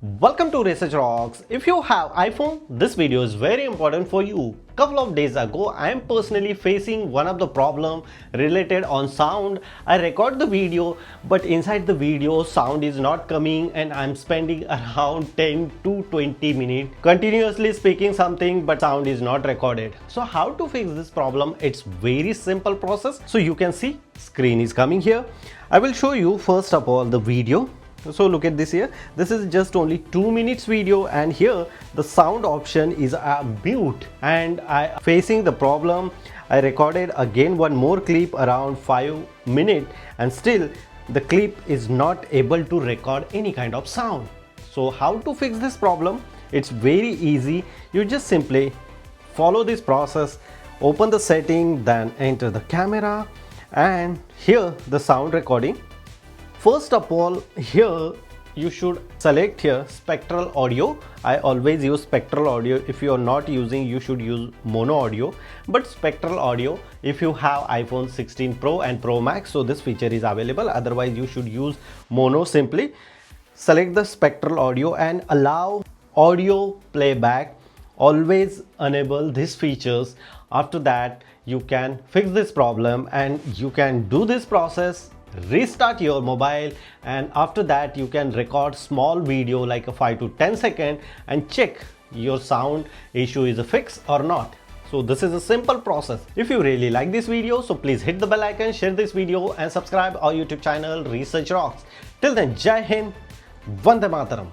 Welcome to Research Rocks. If you have iPhone, this video is very important for you. Couple of days ago, I am personally facing one of the problem related on sound. I record the video, but inside the video, sound is not coming and I'm spending around 10 to 20 minutes continuously speaking something, but sound is not recorded. So how to fix this problem? It's very simple process. So you can see screen is coming here. I will show you first of all the video. So look at this here. This is just only 2 minutes video, and here the sound option is mute, and I facing the problem. I recorded again one more clip around 5 minutes and still the clip is not able to record any kind of sound. So how to fix this problem? It's very easy. You just simply follow this process, open the setting, then enter the camera, and here the sound recording. First of all, here you should select here spectral audio. I always use spectral audio. If you are not using, you should use mono audio, but spectral audio if you have iPhone 16 Pro and Pro Max, so this feature is available. Otherwise you should use mono. Simply select the spectral audio and allow audio playback. Always enable these features. After that you can fix this problem and you can do this process, restart your mobile, and after that you can record small video like a 5 to 10 second and check your sound issue is a fix or not. So this is a simple process. If you really like this video, so please hit the bell icon, share this video and subscribe our YouTube channel Research Rocks. Till then, Jai Hind, Vande Mataram.